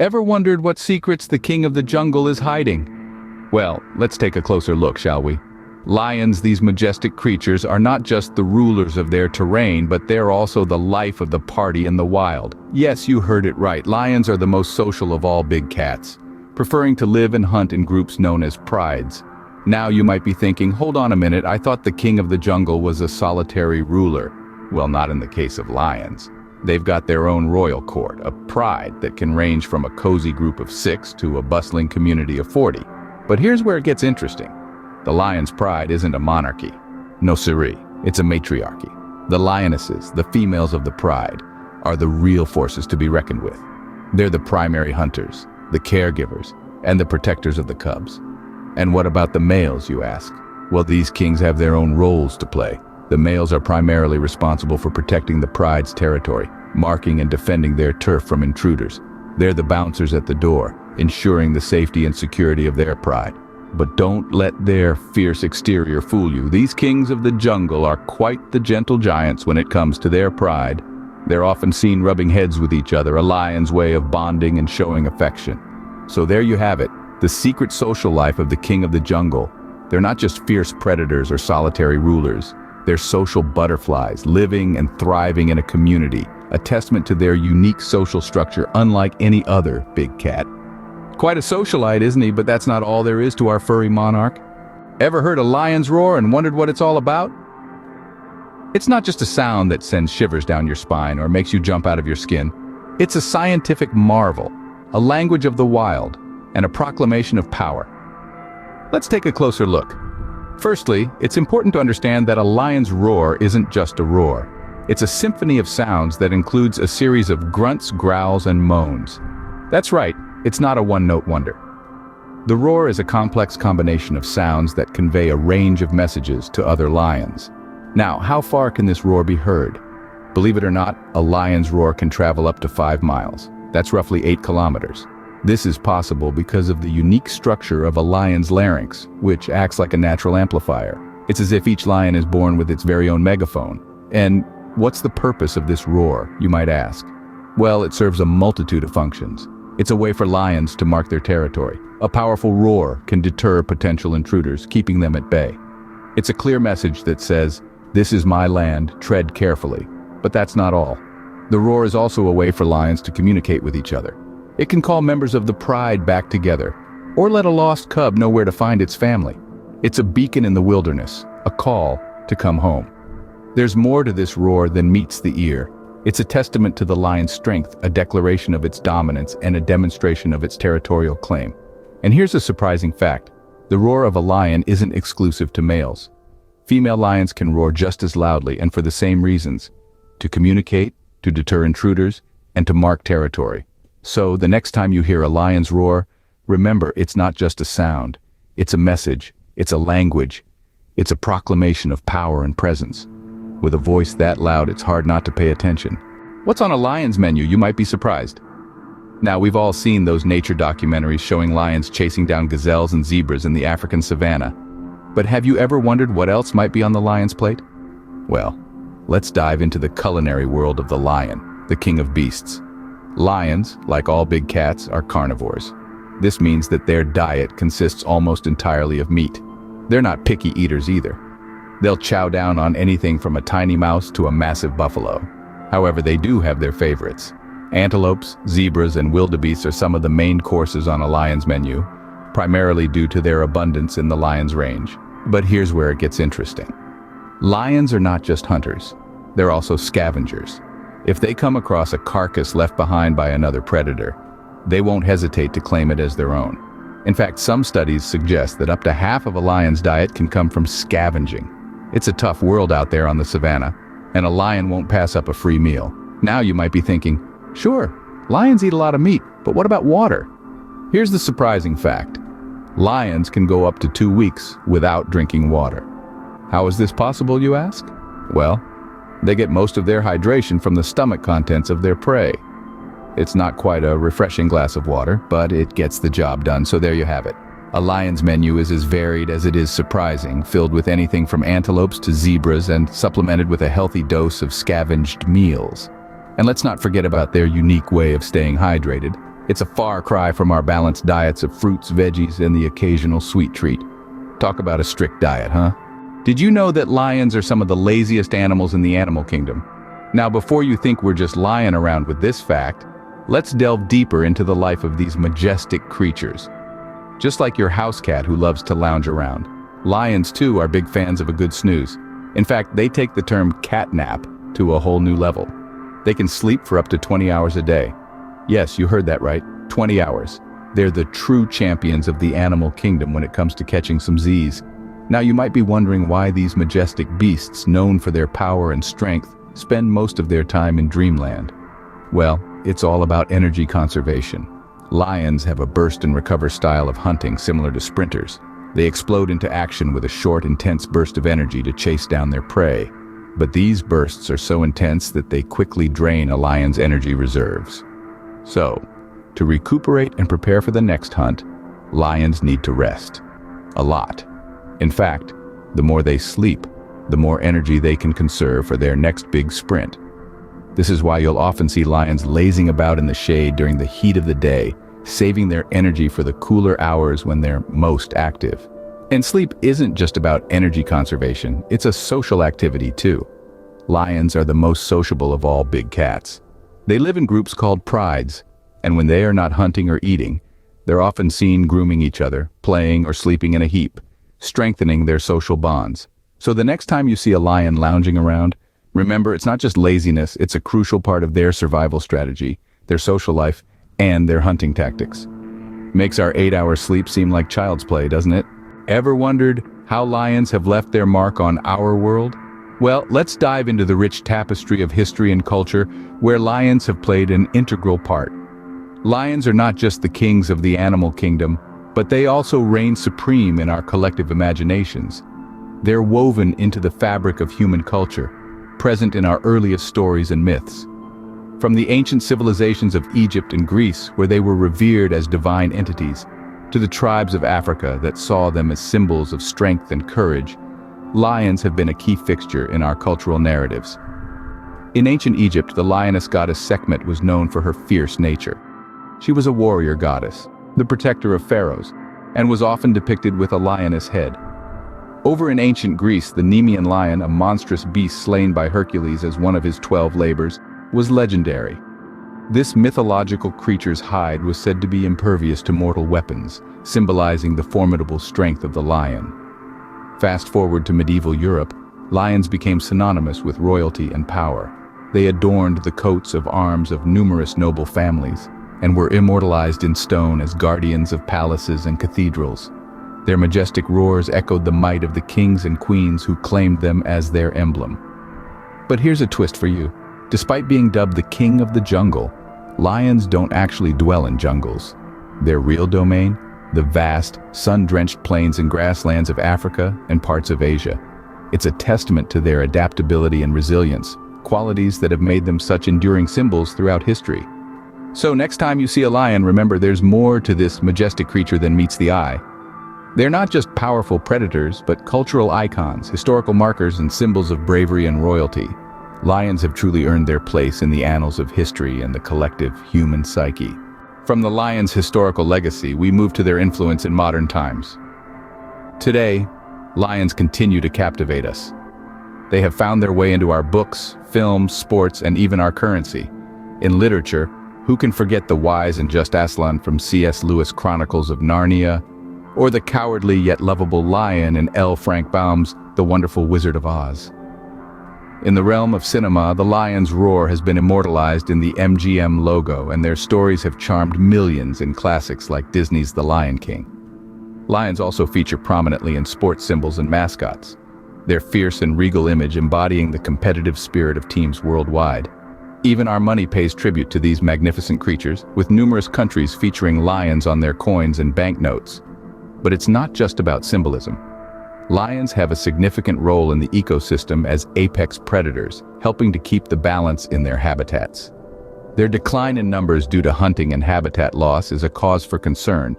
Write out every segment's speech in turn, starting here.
Ever wondered what secrets the king of the jungle is hiding? Well, let's take a closer look, shall we? Lions, these majestic creatures, are not just the rulers of their terrain, but they're also the life of the party in the wild. Yes, you heard it right. Lions are the most social of all big cats, preferring to live and hunt in groups known as prides. Now you might be thinking, hold on a minute, I thought the king of the jungle was a solitary ruler. Well, not in the case of lions. They've got their own royal court, a pride that can range from a cozy group of 6 to a bustling community of 40. But here's where it gets interesting. The lion's pride isn't a monarchy. No siree, it's a matriarchy. The lionesses, the females of the pride, are the real forces to be reckoned with. They're the primary hunters, the caregivers, and the protectors of the cubs. And what about the males, you ask? Well, these kings have their own roles to play. The males are primarily responsible for protecting the pride's territory, marking and defending their turf from intruders. They're the bouncers at the door, ensuring the safety and security of their pride. But don't let their fierce exterior fool you. These kings of the jungle are quite the gentle giants when it comes to their pride. They're often seen rubbing heads with each other, a lion's way of bonding and showing affection. So there you have it, the secret social life of the king of the jungle. They're not just fierce predators or solitary rulers. They're social butterflies, living and thriving in a community, a testament to their unique social structure unlike any other big cat. Quite a socialite, isn't he? But that's not all there is to our furry monarch. Ever heard a lion's roar and wondered what it's all about? It's not just a sound that sends shivers down your spine or makes you jump out of your skin. It's a scientific marvel, a language of the wild, and a proclamation of power. Let's take a closer look. Firstly, it's important to understand that a lion's roar isn't just a roar. It's a symphony of sounds that includes a series of grunts, growls, and moans. That's right, it's not a one-note wonder. The roar is a complex combination of sounds that convey a range of messages to other lions. Now, how far can this roar be heard? Believe it or not, a lion's roar can travel up to 5 miles. That's roughly 8 kilometers. This is possible because of the unique structure of a lion's larynx, which acts like a natural amplifier. It's as if each lion is born with its very own megaphone. And what's the purpose of this roar, you might ask? Well, it serves a multitude of functions. It's a way for lions to mark their territory. A powerful roar can deter potential intruders, keeping them at bay. It's a clear message that says, "This is my land, tread carefully." But that's not all. The roar is also a way for lions to communicate with each other. It can call members of the pride back together, or let a lost cub know where to find its family. It's a beacon in the wilderness, a call to come home. There's more to this roar than meets the ear. It's a testament to the lion's strength, a declaration of its dominance, and a demonstration of its territorial claim. And here's a surprising fact. The roar of a lion isn't exclusive to males. Female lions can roar just as loudly and for the same reasons: to communicate, to deter intruders, and to mark territory. So, the next time you hear a lion's roar, remember it's not just a sound. It's a message, it's a language, it's a proclamation of power and presence. With a voice that loud, it's hard not to pay attention. What's on a lion's menu, you might be surprised. Now, we've all seen those nature documentaries showing lions chasing down gazelles and zebras in the African savanna. But have you ever wondered what else might be on the lion's plate? Well, let's dive into the culinary world of the lion, the king of beasts. Lions, like all big cats, are carnivores. This means that their diet consists almost entirely of meat. They're not picky eaters either. They'll chow down on anything from a tiny mouse to a massive buffalo. However, they do have their favorites. Antelopes, zebras, and wildebeests are some of the main courses on a lion's menu, primarily due to their abundance in the lion's range. But here's where it gets interesting. Lions are not just hunters. They're also scavengers. If they come across a carcass left behind by another predator, they won't hesitate to claim it as their own. In fact, some studies suggest that up to half of a lion's diet can come from scavenging. It's a tough world out there on the savannah, and a lion won't pass up a free meal. Now you might be thinking, sure, lions eat a lot of meat, but what about water? Here's the surprising fact. Lions can go up to 2 weeks without drinking water. How is this possible, you ask? Well, they get most of their hydration from the stomach contents of their prey. It's not quite a refreshing glass of water, but it gets the job done, so there you have it. A lion's menu is as varied as it is surprising, filled with anything from antelopes to zebras and supplemented with a healthy dose of scavenged meals. And let's not forget about their unique way of staying hydrated. It's a far cry from our balanced diets of fruits, veggies, and the occasional sweet treat. Talk about a strict diet, huh? Did you know that lions are some of the laziest animals in the animal kingdom? Now, before you think we're just lying around with this fact, let's delve deeper into the life of these majestic creatures. Just like your house cat who loves to lounge around, lions too are big fans of a good snooze. In fact, they take the term cat nap to a whole new level. They can sleep for up to 20 hours a day. Yes, you heard that right, 20 hours. They're the true champions of the animal kingdom when it comes to catching some Z's. Now you might be wondering why these majestic beasts, known for their power and strength, spend most of their time in dreamland. Well, it's all about energy conservation. Lions have a burst and recover style of hunting similar to sprinters. They explode into action with a short, intense burst of energy to chase down their prey. But these bursts are so intense that they quickly drain a lion's energy reserves. So, to recuperate and prepare for the next hunt, lions need to rest. A lot. In fact, the more they sleep, the more energy they can conserve for their next big sprint. This is why you'll often see lions lazing about in the shade during the heat of the day, saving their energy for the cooler hours when they're most active. And sleep isn't just about energy conservation, it's a social activity too. Lions are the most sociable of all big cats. They live in groups called prides, and when they are not hunting or eating, they're often seen grooming each other, playing or sleeping in a heap, strengthening their social bonds. So the next time you see a lion lounging around, remember it's not just laziness, it's a crucial part of their survival strategy, their social life, and their hunting tactics. Makes our 8-hour sleep seem like child's play, doesn't it? Ever wondered how lions have left their mark on our world? Well, let's dive into the rich tapestry of history and culture where lions have played an integral part. Lions are not just the kings of the animal kingdom, but they also reign supreme in our collective imaginations. They're woven into the fabric of human culture, present in our earliest stories and myths. From the ancient civilizations of Egypt and Greece, where they were revered as divine entities, to the tribes of Africa that saw them as symbols of strength and courage, lions have been a key fixture in our cultural narratives. In ancient Egypt, the lioness goddess Sekhmet was known for her fierce nature. She was a warrior goddess, the protector of pharaohs, and was often depicted with a lioness head. Over in ancient Greece, the Nemean lion, a monstrous beast slain by Hercules as one of his 12 labors, was legendary. This mythological creature's hide was said to be impervious to mortal weapons, symbolizing the formidable strength of the lion. Fast forward to medieval Europe, lions became synonymous with royalty and power. They adorned the coats of arms of numerous noble families, and were immortalized in stone as guardians of palaces and cathedrals. Their majestic roars echoed the might of the kings and queens who claimed them as their emblem. But here's a twist for you. Despite being dubbed the king of the jungle, lions don't actually dwell in jungles. Their real domain? The vast, sun-drenched plains and grasslands of Africa and parts of Asia. It's a testament to their adaptability and resilience, qualities that have made them such enduring symbols throughout history. So next time you see a lion, remember there's more to this majestic creature than meets the eye. They're not just powerful predators, but cultural icons, historical markers, and symbols of bravery and royalty. Lions have truly earned their place in the annals of history and the collective human psyche. From the lion's historical legacy, we move to their influence in modern times. Today, lions continue to captivate us. They have found their way into our books, films, sports, and even our currency. In literature, who can forget the wise and just Aslan from C.S. Lewis' Chronicles of Narnia, or the cowardly yet lovable lion in L. Frank Baum's The Wonderful Wizard of Oz? In the realm of cinema, the lion's roar has been immortalized in the MGM logo, and their stories have charmed millions in classics like Disney's The Lion King. Lions also feature prominently in sports symbols and mascots, their fierce and regal image embodying the competitive spirit of teams worldwide. Even our money pays tribute to these magnificent creatures, with numerous countries featuring lions on their coins and banknotes. But it's not just about symbolism. Lions have a significant role in the ecosystem as apex predators, helping to keep the balance in their habitats. Their decline in numbers due to hunting and habitat loss is a cause for concern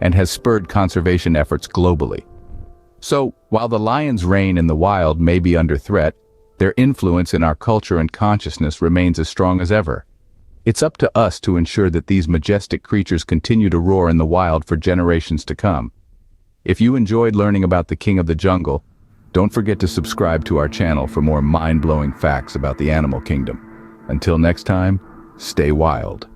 and has spurred conservation efforts globally. So, while the lion's reign in the wild may be under threat, their influence in our culture and consciousness remains as strong as ever. It's up to us to ensure that these majestic creatures continue to roar in the wild for generations to come. If you enjoyed learning about the King of the Jungle, don't forget to subscribe to our channel for more mind-blowing facts about the animal kingdom. Until next time, stay wild.